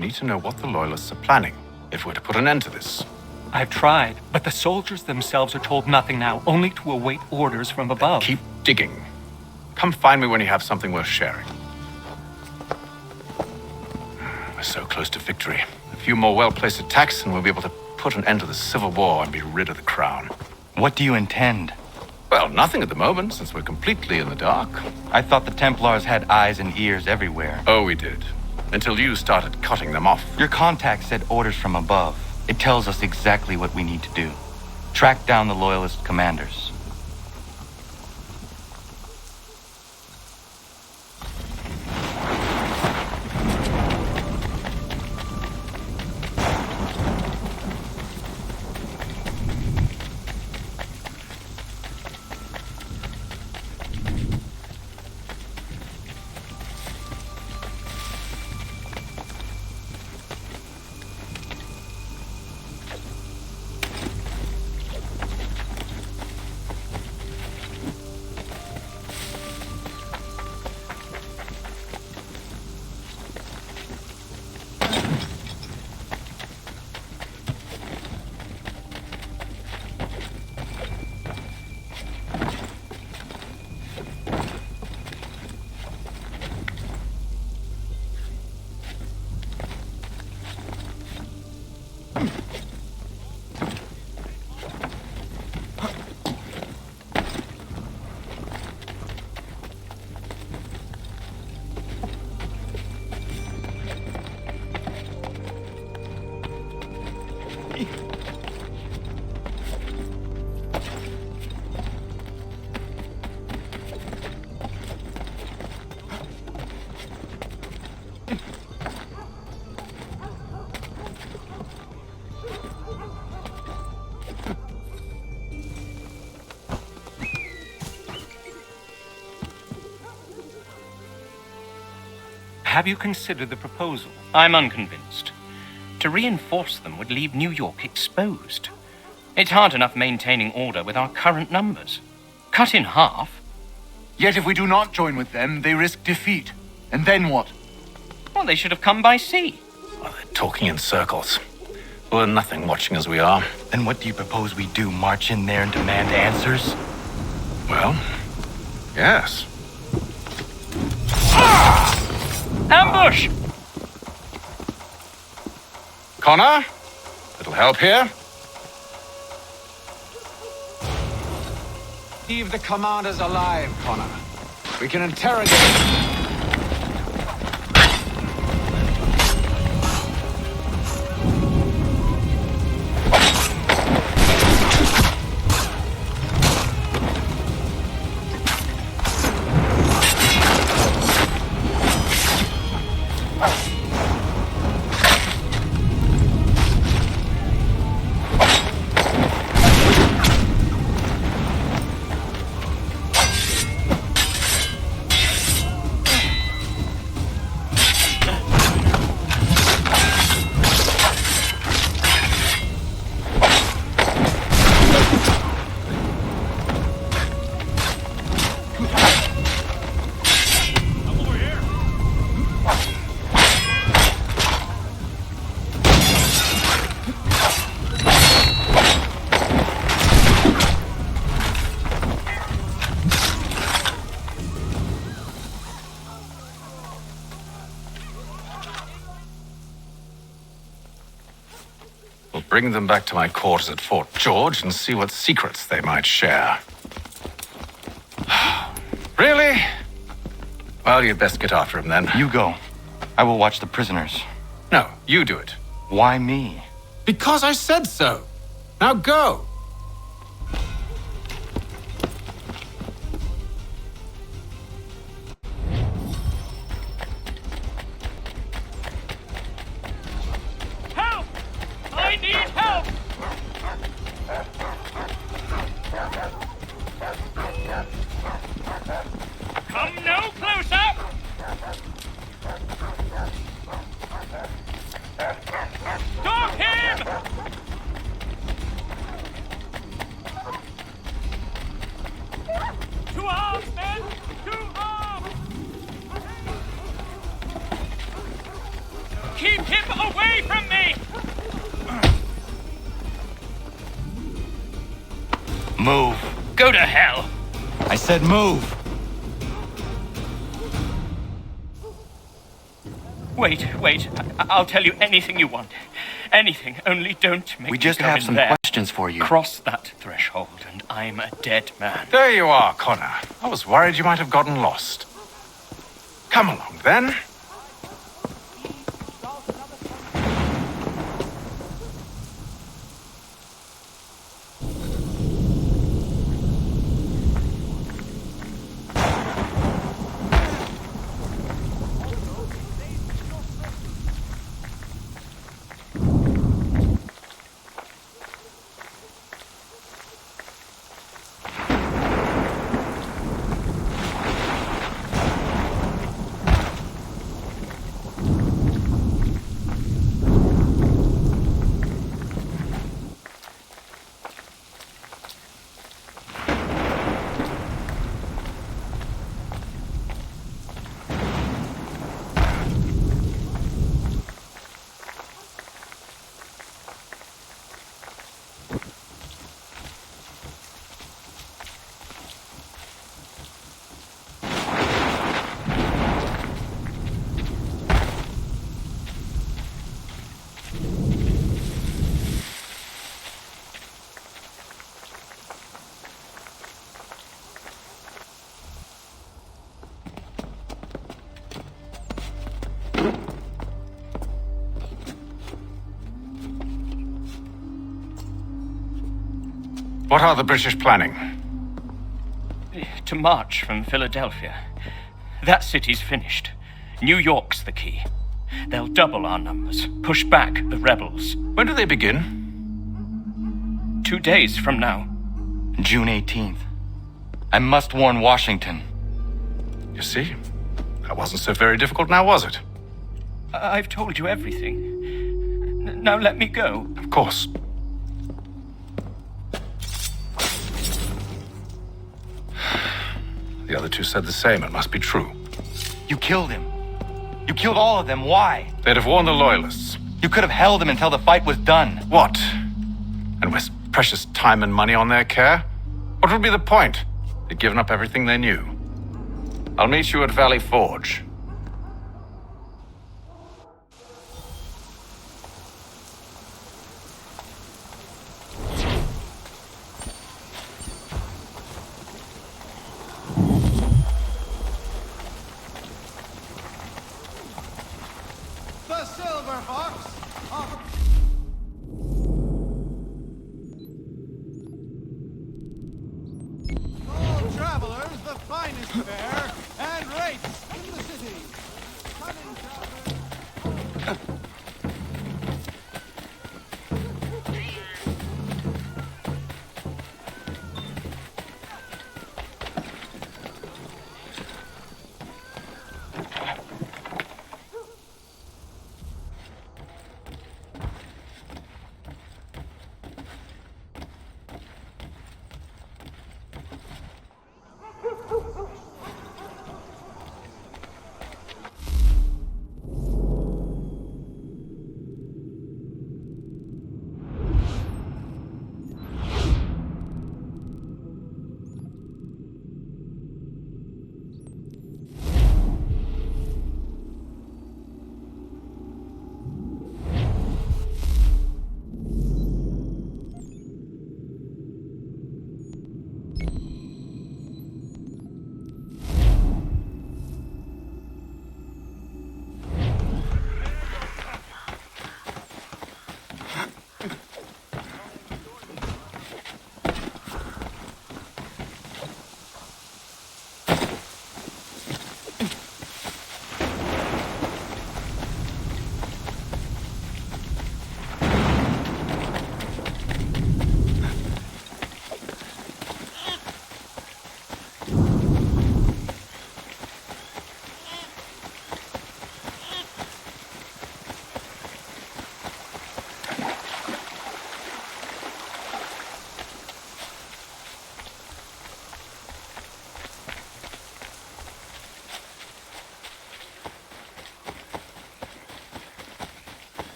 We need to know what the Loyalists are planning, if we're to put an end to this. I've tried, but the soldiers themselves are told nothing now, only to await orders from above. Keep digging. Come find me when you have something worth sharing. We're so close to victory. A few more well-placed attacks and we'll be able to put an end to the Civil War and be rid of the crown. What do you intend? Well, nothing at the moment, since we're completely in the dark. I thought the Templars had eyes and ears everywhere. Oh, we did. Until you started cutting them off. Your contact said orders from above. It tells us exactly what we need to do. Track down the Loyalist commanders. Have you considered the proposal? I'm unconvinced. To reinforce them would leave New York exposed. It's hard enough maintaining order with our current numbers. Cut in half. Yet if we do not join with them, they risk defeat. And then what? Well, they should have come by sea. Well, they're talking in circles. We'll learn nothing watching as we are. Then what do you propose we do? March in there and demand answers? Well, yes. Ambush! Connor? Little help here? Leave the commanders alive, Connor. We can interrogate them. Bring them back to my quarters at Fort George and see what secrets they might share. Really? Well, you'd best get after him then. You go. I will watch the prisoners. No, you do it. Why me? Because I said so. Now go. Move. Go to hell! I said move. Wait. I'll tell you anything you want. Anything, only don't make We me just go have in some there. questions for you. Cross that threshold and I'm a dead man. There you are, Connor. I was worried you might have gotten lost. Come along, then. What are the British planning? To march from Philadelphia. That city's finished. New York's the key. They'll double our numbers, push back the rebels. When do they begin? 2 days from now. June 18th. I must warn Washington. You see? That wasn't so very difficult now, was it? I've told you everything. Now let me go. Of course. The other two said the same. It must be true. You killed him. You killed all of them. Why? They'd have warned the Loyalists. You could have held him until the fight was done. What? And waste precious time and money on their care? What would be the point? They'd given up everything they knew. I'll meet you at Valley Forge. The Silver Fox! All travelers, the finest fare and rates in the city. Cunning travelers.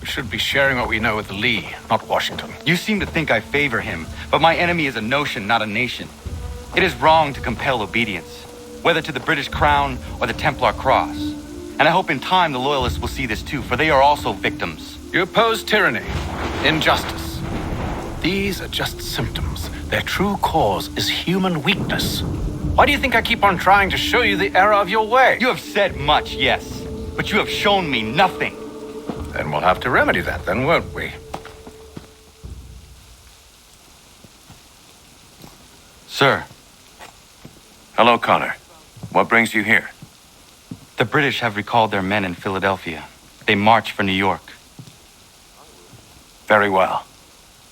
should be sharing what we know with Lee, not Washington. You seem to think I favor him, but my enemy is a notion, not a nation. It is wrong to compel obedience, whether to the British Crown or the Templar Cross. And I hope in time the Loyalists will see this too, for they are also victims. You oppose tyranny, injustice. These are just symptoms. Their true cause is human weakness. Why do you think I keep on trying to show you the error of your way? You have said much, yes, but you have shown me nothing. Then we'll have to remedy that, then, won't we? Sir, Hello, Connor. What brings you here? the British have recalled their men in Philadelphia. They march for New York. Very well.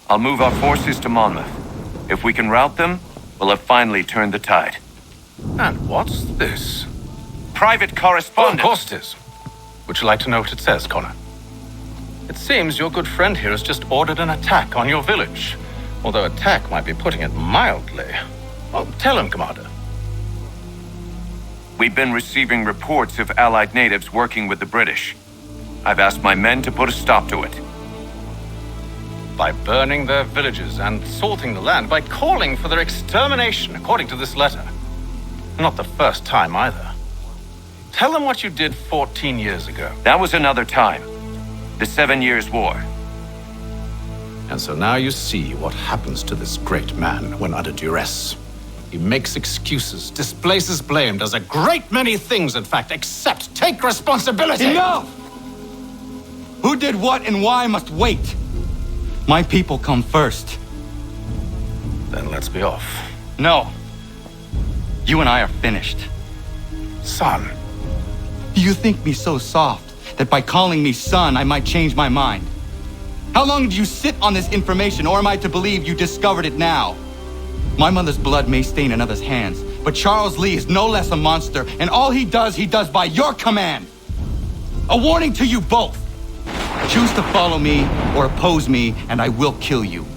I'll move our forces to Monmouth. If we can rout them, we'll have finally turned the tide. And what's this? Private Of correspondence. course it is. Would you like to know what it says, Connor? It seems your good friend here has just ordered an attack on your village. Although attack might be putting it mildly. Well, tell him, Commander. We've been receiving reports of Allied natives working with the British. I've asked my men to put a stop to it. By burning their villages and salting the land, by calling for their extermination, according to this letter. Not the first time, either. Tell them what you did 14 years ago. That was another time. The 7 Years' War. And so now you see what happens to this great man when under duress. He makes excuses, displaces blame, does a great many things, in fact, except take responsibility. Enough! Who did what and why must wait. My people come first. Then let's be off. No. You and I are finished. Son. Do you think me so soft that by calling me son, I might change my mind? How long did you sit on this information, or am I to believe you discovered it now? My mother's blood may stain another's hands, but Charles Lee is no less a monster, and all he does by your command. A warning to you both. Choose to follow me or oppose me, and I will kill you.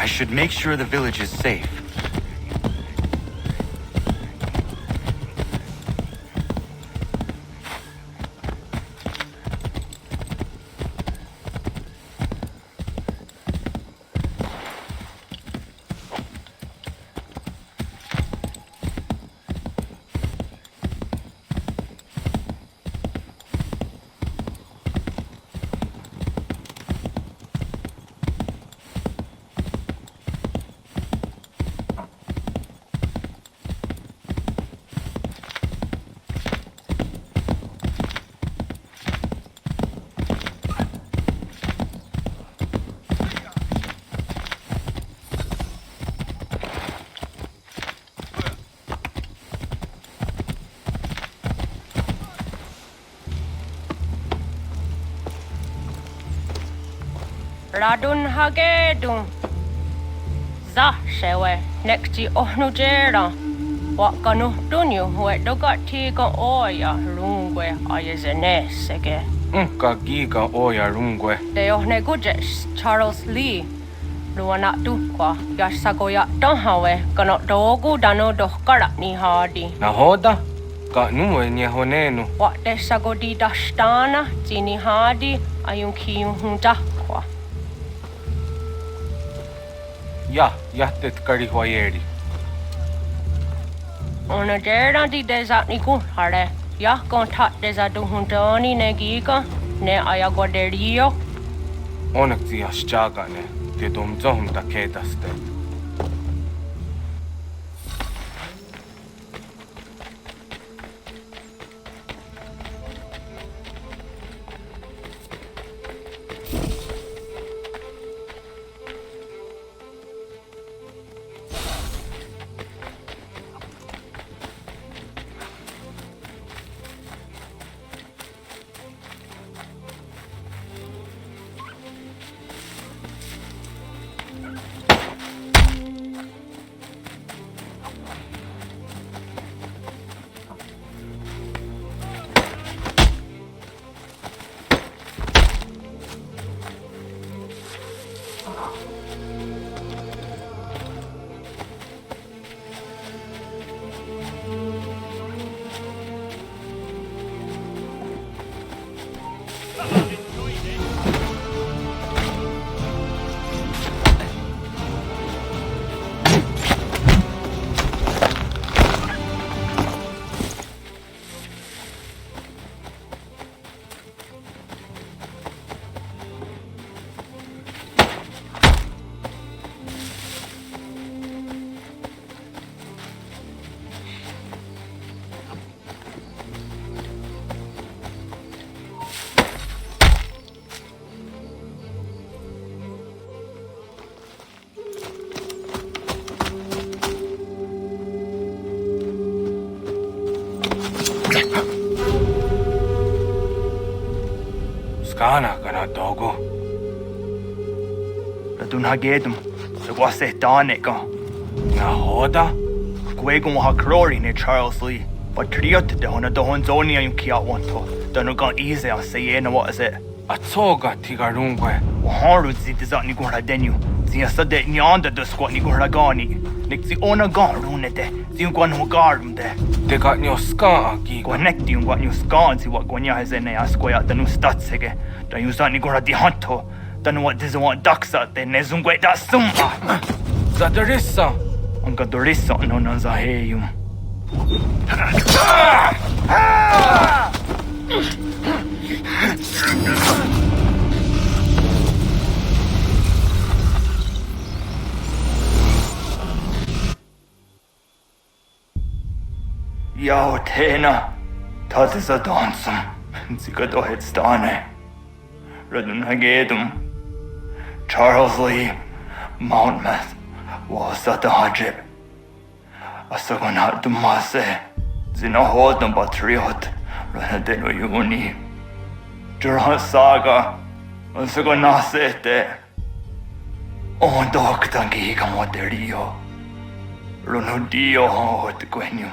I should make sure the village is safe. Radun hagedun. Zashewe nekti ohnujera. Wakanu dunyu huetogati ka oya rungwe ayazenesege. Ka giga oya rungwe. De ohne gujes Charles Lee. Luana tukwa yasagoya tahawe kano dogu dano dohkara ni hadi. Nahoda? Ka nuwe ni honenu. Wate sagodi dashtana tini hadi ayun kiyun hundakwa. Jahtet karihwayeri. Ona dera di desa ni kuhare. Ya kontat desa duhuntoni ne giga ne ayagoderio. Onekti ashjaga ne. Te domzohum da kedaste. Skana kana dogo. Radun hagedum. The wase daneka. Nahoda? Gwegum ha krori ne Charles Lee. But triot de hona dohon zoni ayun kia wanto. Danu gan easy on say na what is it? Atsoga tigarungwe. Waharu zi dizat ni gora denu. Zi asade nyanda de squat ni gora gani. Nik zi ona gan rune de. Zi gwan ho garum de. Te got nyo ska giga. Connect you what you scan zi what gwanya has in a square the new stats again. Da you zat ni gora di hanto. Danu what does want ducks out there nezungwe da sum. Zadarissa. Onka dorissa no na za heyum. Yao tena, dat is a dansum. Zika do het stane. Redun hagedum. Charles Lee, Mountmouth, was at the hajib. Asagonat dumase. Zina hod na batriot. Ranadeno yuni. Jurhan saga. Asagonasete. On dok tangi kamoterio. Runudio hot gwenyu.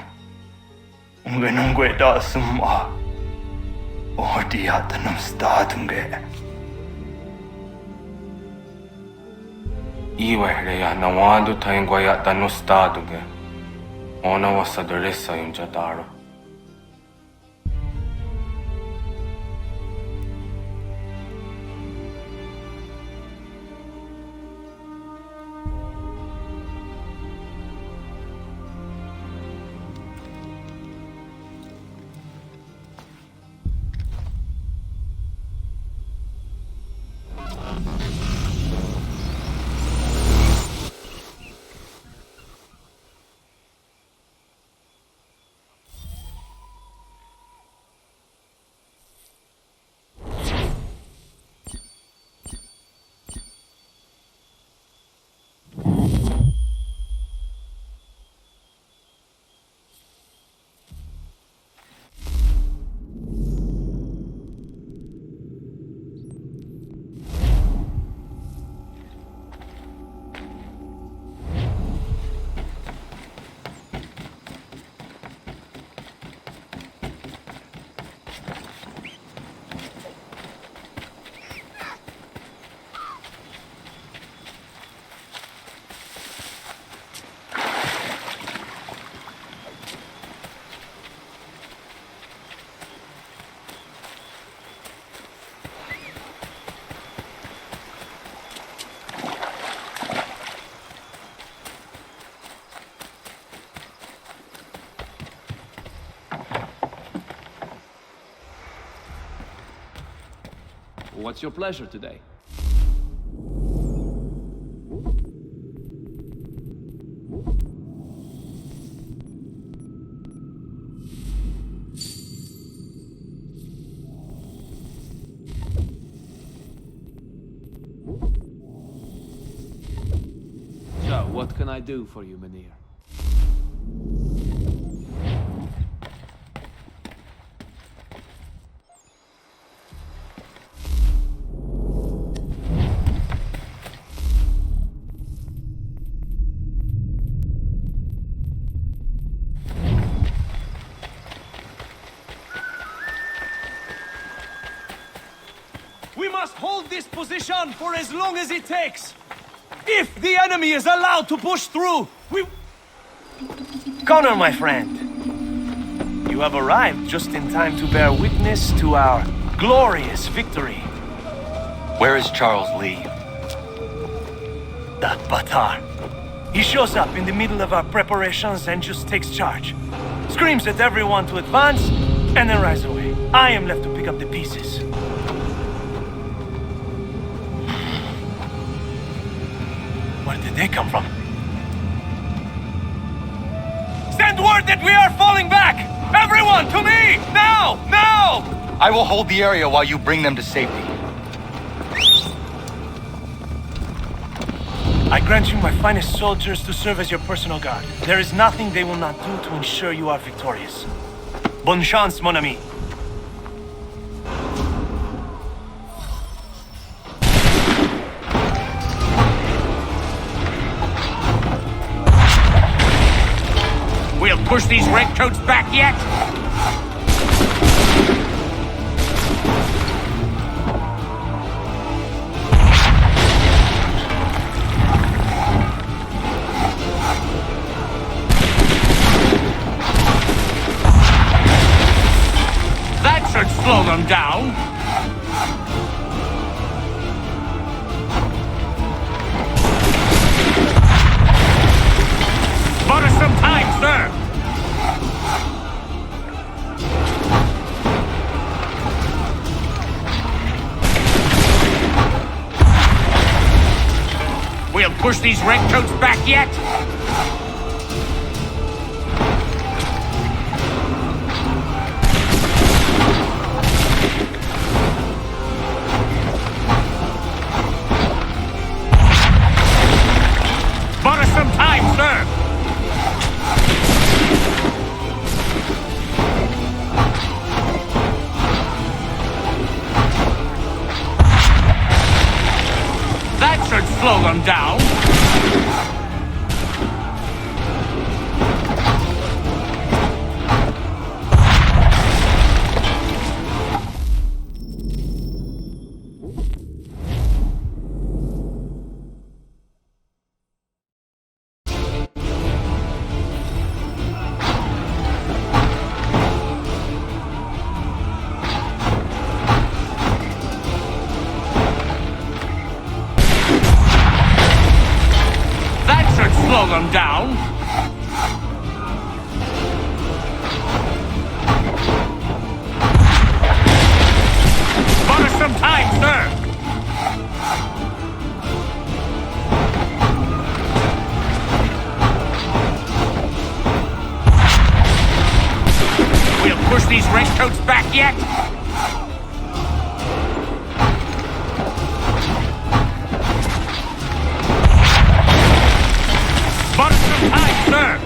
Ungenungwe da summa. Odiatanum stadunge. Iwehre ya nawadu taingwa ya tanu staduge. Ona wasadorissa yunjadaro. What's your pleasure today? So, what can I do for you, Mynheer? We must hold this position for as long as it takes. If the enemy is allowed to push through, we... Connor, my friend. You have arrived just in time to bear witness to our glorious victory. Where is Charles Lee? That Batar. He shows up in the middle of our preparations and just takes charge. Screams at everyone to advance, and then rides away. I am left to pick up the pieces. Where did they come from? Send word that we are falling back! Everyone, to me! Now! Now! I will hold the area while you bring them to safety. I grant you my finest soldiers to serve as your personal guard. There is nothing they will not do to ensure you are victorious. Bonne chance, mon ami. We'll push these redcoats back yet? That should slow them down. Bought us some time, sir. We'll push these redcoats back yet? Bought us some time, sir. That should slow them down. Slow them down. Bought us some time, sir. We'll push these redcoats back yet? Bought us some time, sir!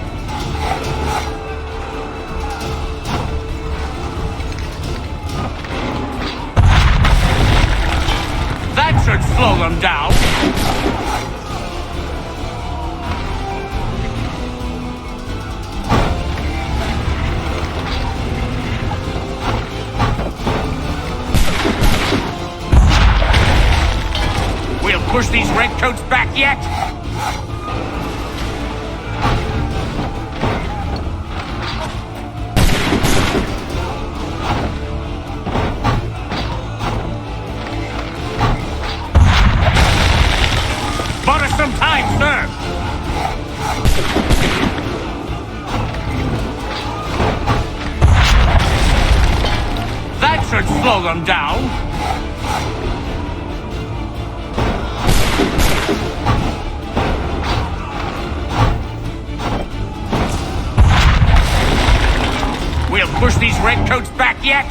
That should slow them down. We'll push these redcoats back yet? Bought us some time, sir! That should slow them down. redcoats back yet?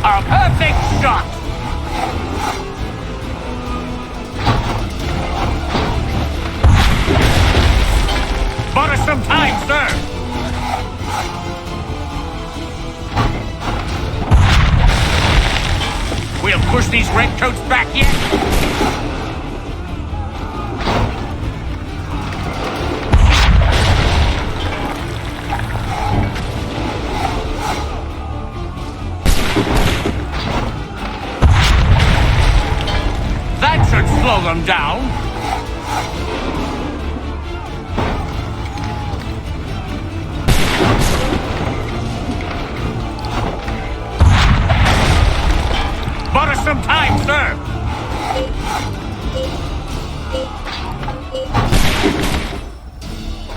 A perfect shot! Bought us some time, sir! We'll push these redcoats back yet? That should slow them down. Bought us some time, sir!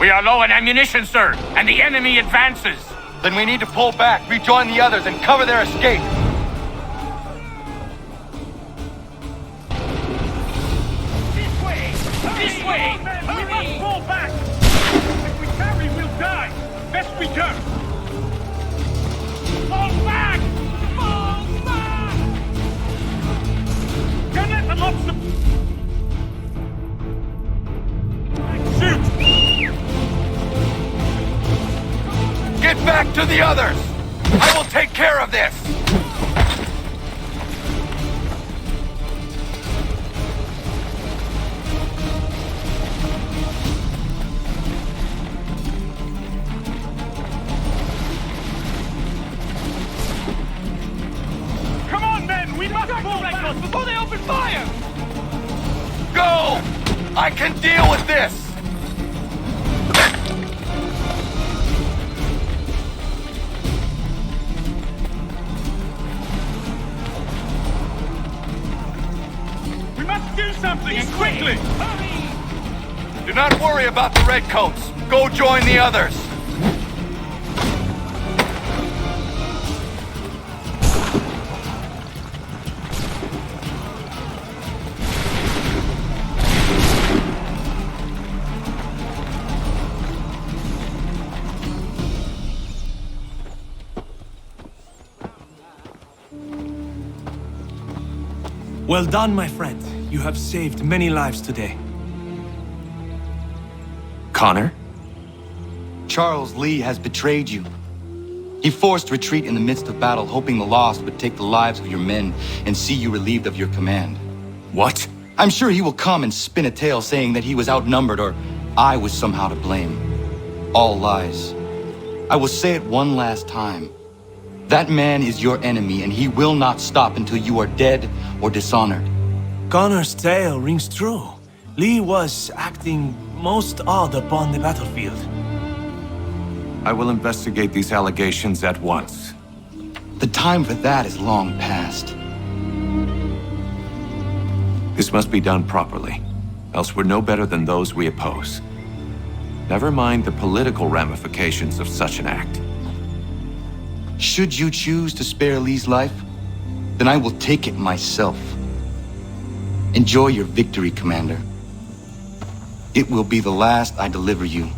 We are low on ammunition, sir, and the enemy advances. Then we need to pull back, rejoin the others, and cover their escape. This way! This way! We must fall back! If we carry, we'll die! Best we can! Fall back! Fall back! Can let them up some... Shoot! Get back to the others! I will take care of this! Come on, men! We must fall back before they open fire! Go! I can deal with this! We must do something, and quickly! Do not worry about the redcoats. Go join the others. Well done, my friend. You have saved many lives today. Connor? Charles Lee has betrayed you. He forced retreat in the midst of battle, hoping the loss would take the lives of your men and see you relieved of your command. What? I'm sure he will come and spin a tale saying that he was outnumbered or I was somehow to blame. All lies. I will say it one last time. That man is your enemy, and he will not stop until you are dead or dishonored. Connor's tale rings true. Lee was acting most odd upon the battlefield. I will investigate these allegations at once. The time for that is long past. This must be done properly, else we're no better than those we oppose. Never mind the political ramifications of such an act. Should you choose to spare Lee's life, then I will take it myself. Enjoy your victory, Commander. It will be the last I deliver you.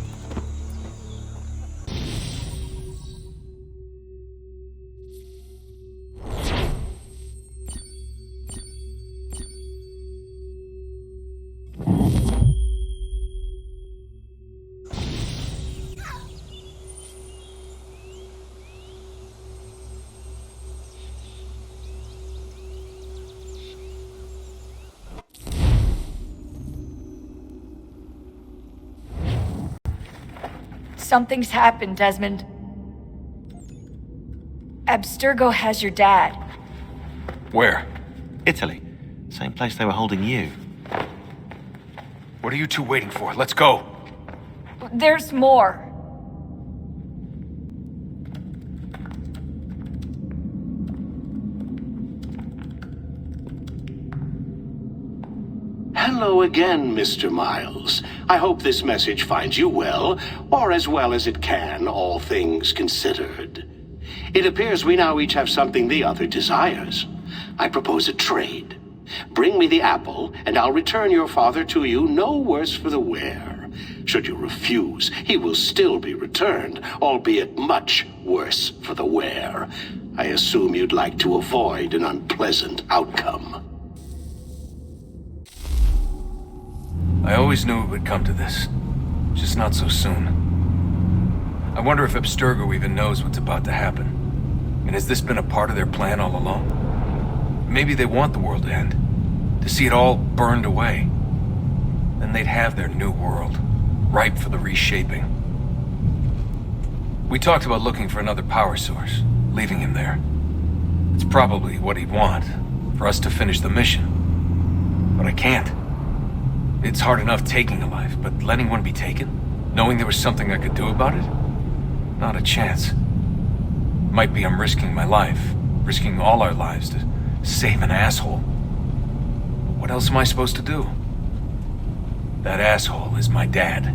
Something's happened, Desmond. Abstergo has your dad. Where? Italy. Same place they were holding you. What are you two waiting for? Let's go. There's more. Hello again, Mr. Miles. I hope this message finds you well, or as well as it can, all things considered. It appears we now each have something the other desires. I propose a trade. Bring me the apple, and I'll return your father to you no worse for the wear. Should you refuse, he will still be returned, albeit much worse for the wear. I assume you'd like to avoid an unpleasant outcome. I always knew it would come to this. Just not so soon. I wonder if Abstergo even knows what's about to happen. And has this been a part of their plan all along? Maybe they want the world to end. To see it all burned away. Then they'd have their new world, ripe for the reshaping. We talked about looking for another power source, leaving him there. It's probably what he'd want, for us to finish the mission. But I can't. It's hard enough taking a life, but letting one be taken? Knowing there was something I could do about it? Not a chance. Might be I'm risking my life, risking all our lives to save an asshole. What else am I supposed to do? That asshole is my dad.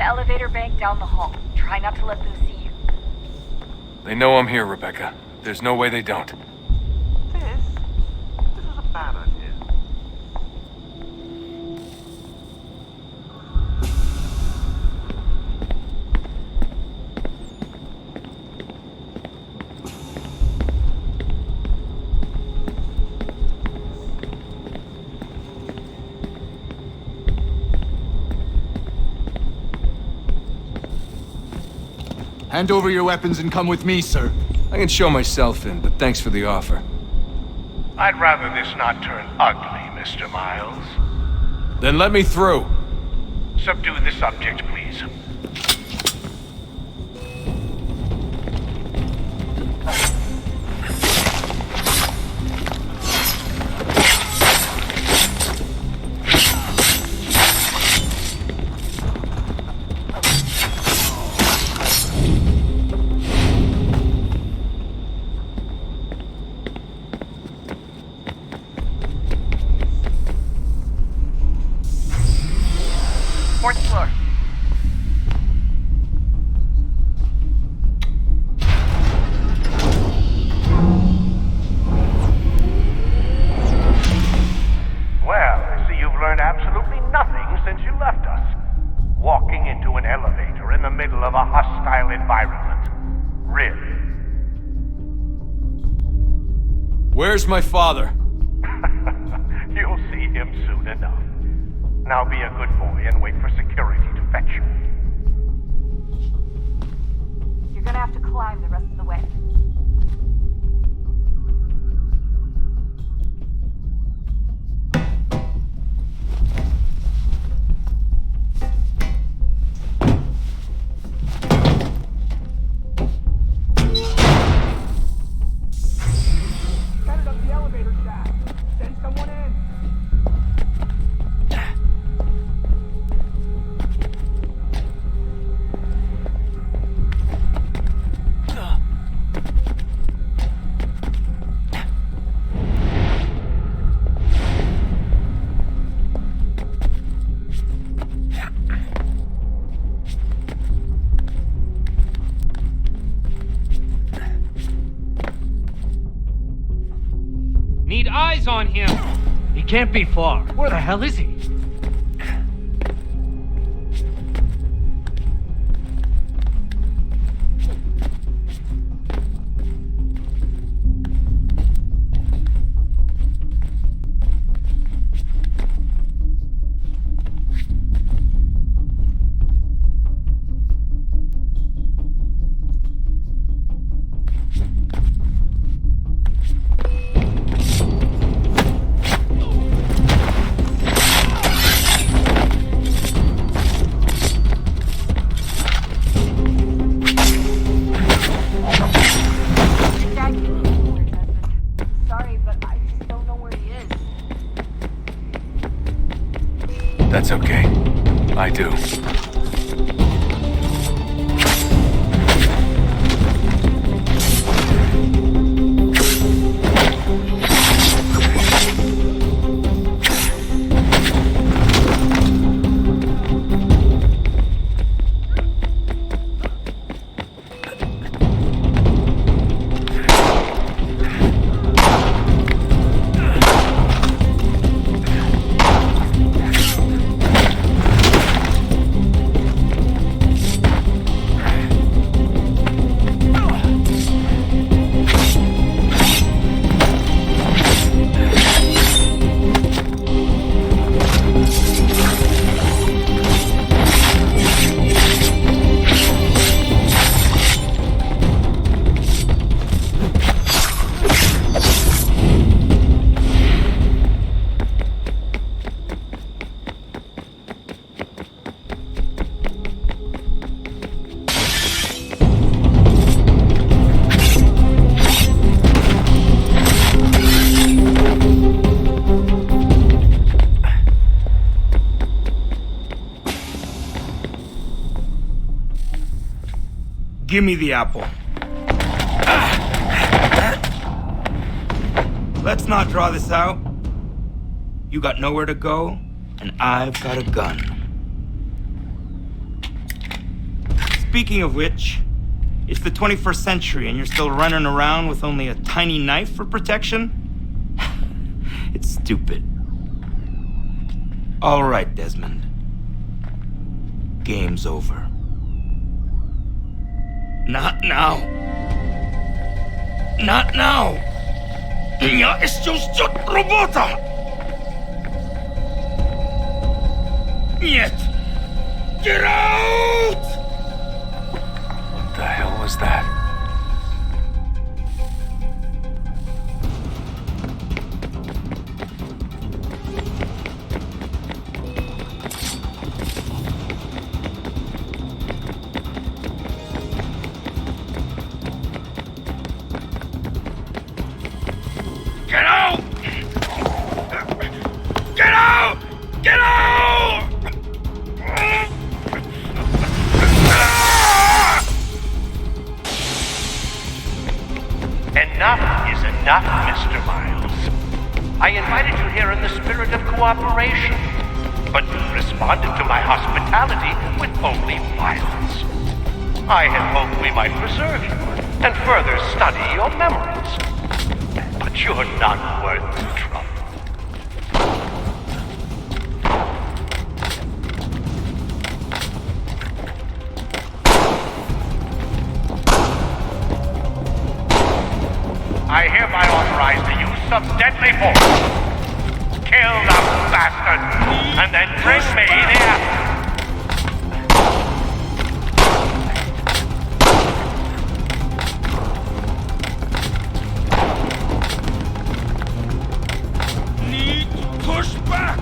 Elevator bank down the hall. Try not to let them see you. They know I'm here, Rebecca. There's no way they don't. This is a bad idea. Hand over your weapons and come with me, sir. I can show myself in, but thanks for the offer. I'd rather this not turn ugly, Mr. Miles. Then let me through. Subdue the subject, please. Fourth floor. Well, I see you've learned absolutely nothing since you left us. Walking into an elevator in the middle of a hostile environment. Really? Where's my father? You'll see him soon enough. Now be a good boy and wait for security to fetch you. You're gonna have to climb the rest of the way. Set it up the elevator shaft. Send someone in. Need eyes on him. He can't be far. Where the hell is he? That's okay. I do. Give me the apple. Let's not draw this out. You got nowhere to go, and I've got a gun. Speaking of which, it's the 21st century and you're still running around with only a tiny knife for protection? It's stupid. All right, Desmond. Game's over. Not now. Not now. Я еще ждет работа. Нет. Get out! What the hell was that? Get out! Get out! Get out! Enough is enough, Mr. Miles. I invited you here in the spirit of cooperation, but you responded to my hospitality with only violence. I had hoped we might preserve you and further study your memories. But you're not worth the trouble. I hereby authorize the use of deadly force. Kill the bastard, and then bring me the apple. Push back!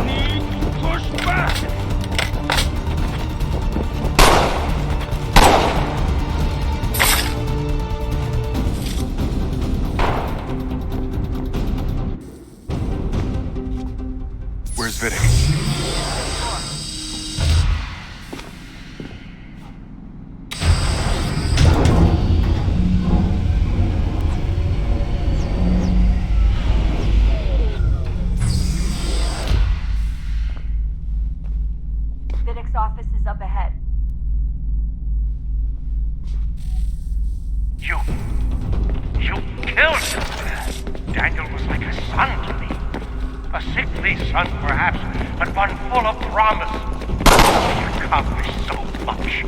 Need to push back! Where's Vidic? Vidic's office is up ahead. You killed him. Daniel was like a son to me. A sickly son, perhaps, but one full of promise. He accomplished so much,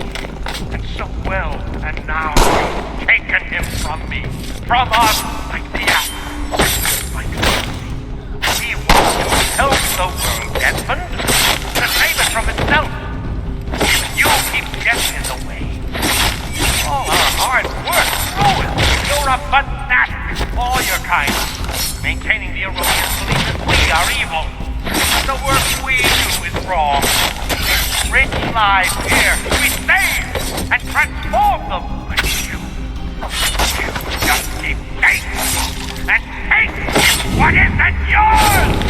and so well, and now you've taken him from me, from us, like the apple, like he wants to help the world, Desmond, to save it from itself. You keep getting in the way. All our hard work ruined. You're a fanatic, all your kind, maintaining the erroneous belief that we are evil. The work we do is wrong. rich lives here. We save and transform them. But you just keep taking and taking what isn't yours!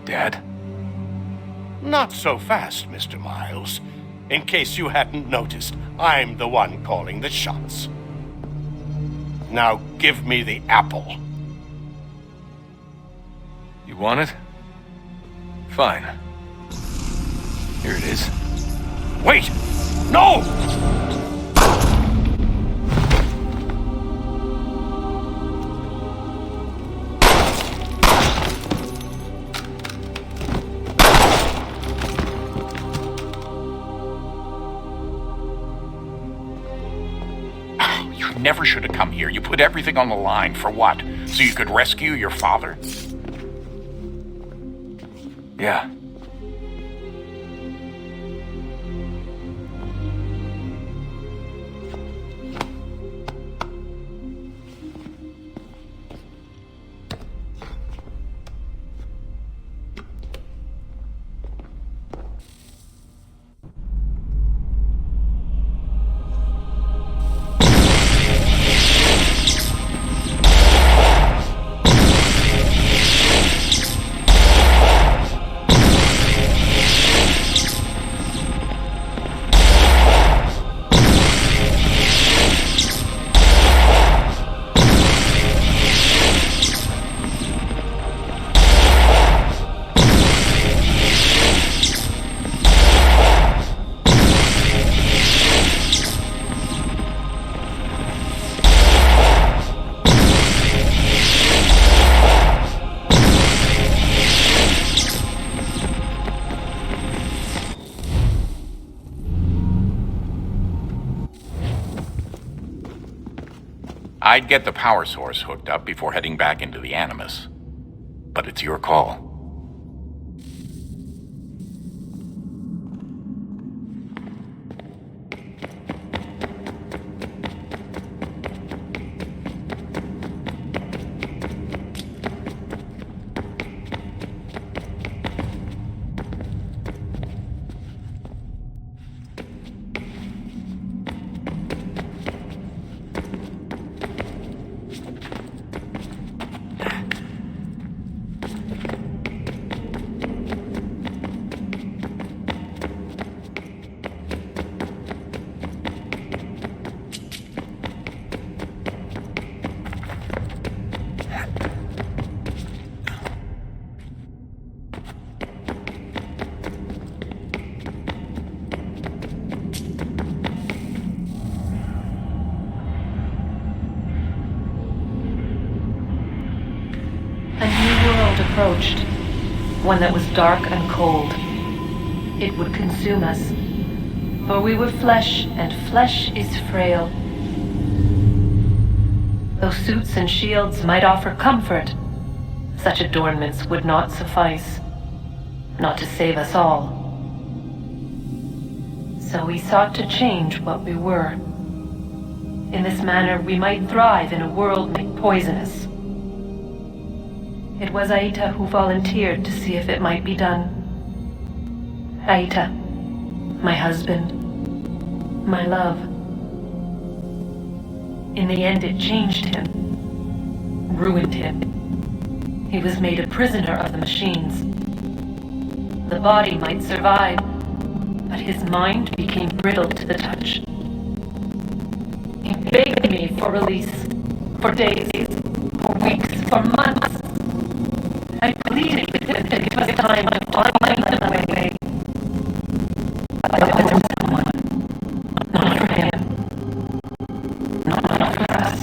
Dad? Not so fast, Mr. Miles. In case you hadn't noticed, I'm the one calling the shots. Now give me the apple. You want it? Fine. Here it is. Wait! No! Never should have come here. You put everything on the line. For what? So you could rescue your father? Yeah. I'd get the power source hooked up before heading back into the Animus. But it's your call. Approached, one that was dark and cold. It would consume us, for we were flesh, and flesh is frail. Though suits and shields might offer comfort, such adornments would not suffice, not to save us all. So we sought to change what we were. In this manner, we might thrive in a world made poisonous. It was Aita who volunteered to see if it might be done. Aita, my husband, my love. In the end, it changed him, ruined him. He was made a prisoner of the machines. The body might survive, but his mind became brittle to the touch. He begged me for release, for days, for weeks, for months. pleaded with him that it was time to find a way. But for someone, not for him, not for us.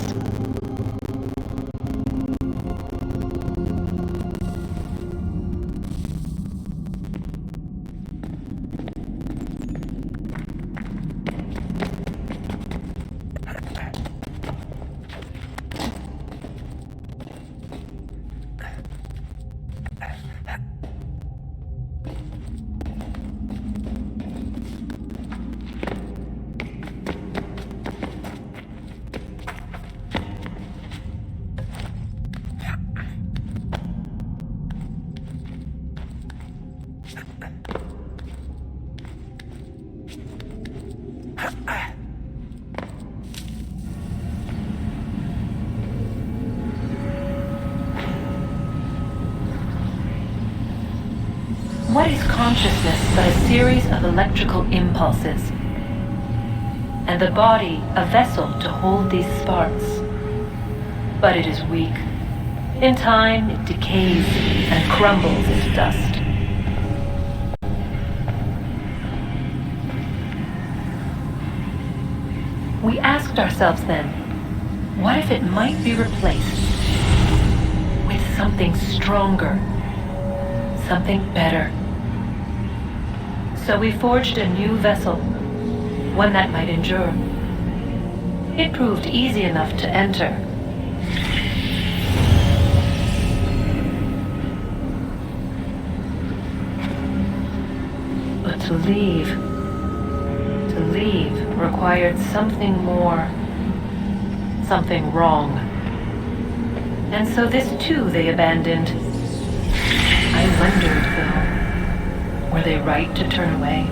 What is consciousness but a series of electrical impulses? And the body a vessel to hold these sparks. But it is weak. In time, it decays and crumbles into dust. We asked ourselves then, what if it might be replaced with something stronger, something better? So we forged a new vessel, one that might endure. It proved easy enough to enter. But to leave required something more, something wrong. And so this too they abandoned. I wondered, though, were they right to turn away?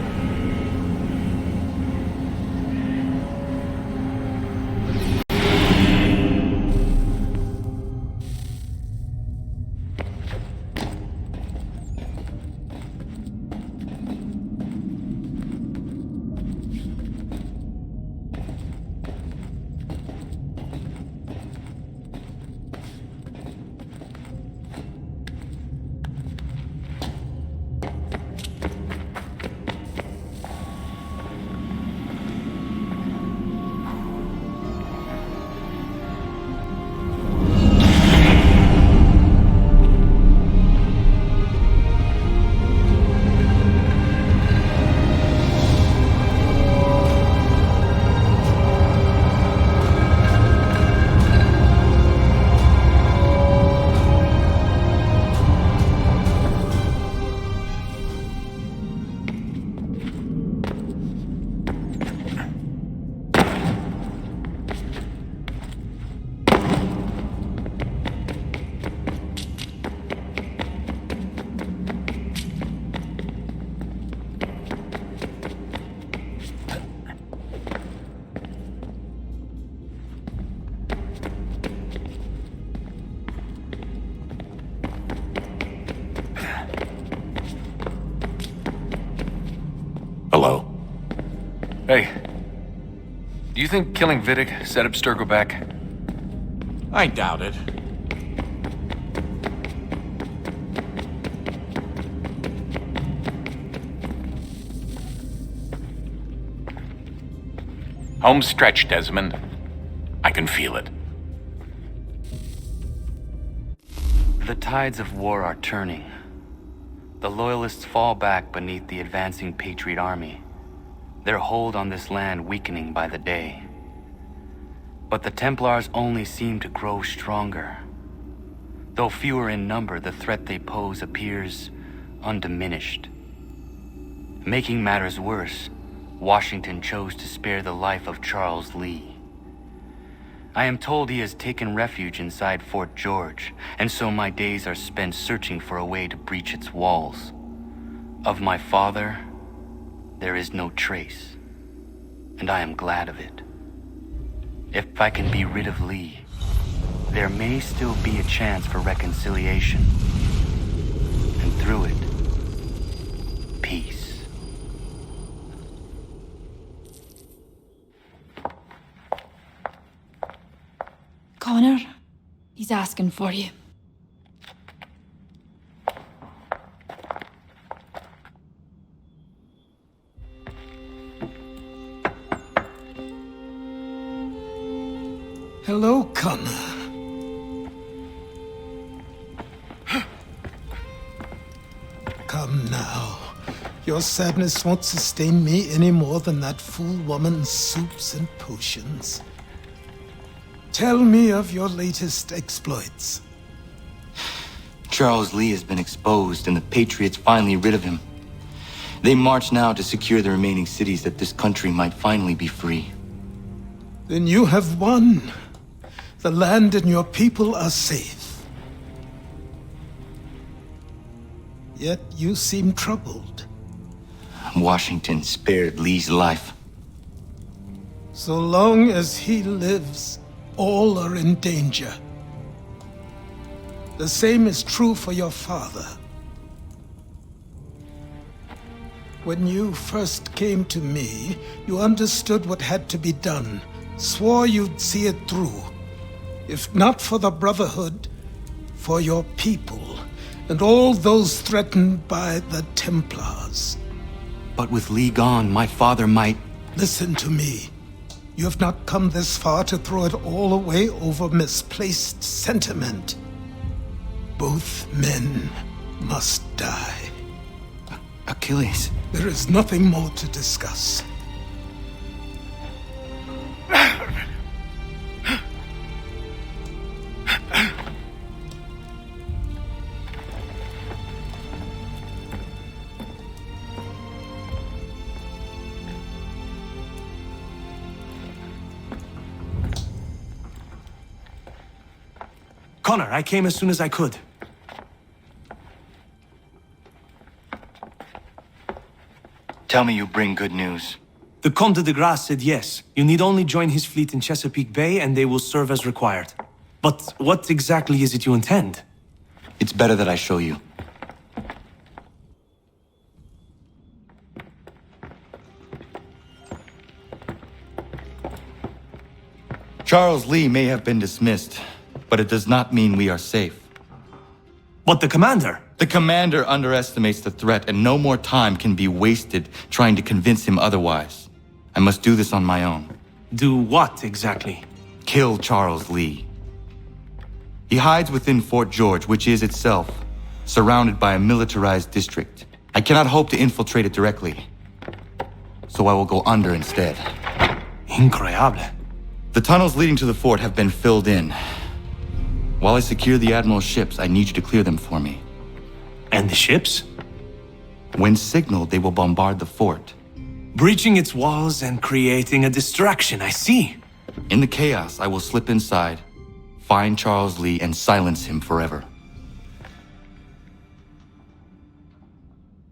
Hello. Hey. Do you think killing Vidic set up Sturgo back? I doubt it. Home stretch, Desmond. I can feel it. The tides of war are turning. The Loyalists fall back beneath the advancing Patriot army, their hold on this land weakening by the day. But the Templars only seem to grow stronger. Though fewer in number, the threat they pose appears undiminished. Making matters worse, Washington chose to spare the life of Charles Lee. I am told he has taken refuge inside Fort George, and so my days are spent searching for a way to breach its walls. Of my father, there is no trace, and I am glad of it. If I can be rid of Lee, there may still be a chance for reconciliation, and through it, peace. Connor, he's asking for you. Hello, Connor. Come now. Your sadness won't sustain me any more than that fool woman's soups and potions. Tell me of your latest exploits. Charles Lee has been exposed, and the Patriots finally rid of him. They march now to secure the remaining cities that this country might finally be free. Then you have won. The land and your people are safe. Yet you seem troubled. Washington spared Lee's life. So long as he lives, all are in danger. The same is true for your father. When you first came to me, you understood what had to be done, swore you'd see it through. If not for the Brotherhood, for your people, and all those threatened by the Templars. But with Lee gone, my father might... Listen to me. You have not come this far to throw it all away over misplaced sentiment. Both men must die. Achilles. There is nothing more to discuss. Connor, I came as soon as I could. Tell me you bring good news. The Comte de Grasse said yes. You need only join his fleet in Chesapeake Bay and they will serve as required. But what exactly is it you intend? It's better that I show you. Charles Lee may have been dismissed, but it does not mean we are safe. But the commander? The commander underestimates the threat, and no more time can be wasted trying to convince him otherwise. I must do this on my own. Do what exactly? Kill Charles Lee. He hides within Fort George, which is itself surrounded by a militarized district. I cannot hope to infiltrate it directly, so I will go under instead. Incroyable. The tunnels leading to the fort have been filled in. While I secure the Admiral's ships, I need you to clear them for me. And the ships? When signaled, they will bombard the fort. Breaching its walls and creating a distraction, I see. In the chaos, I will slip inside, find Charles Lee, and silence him forever.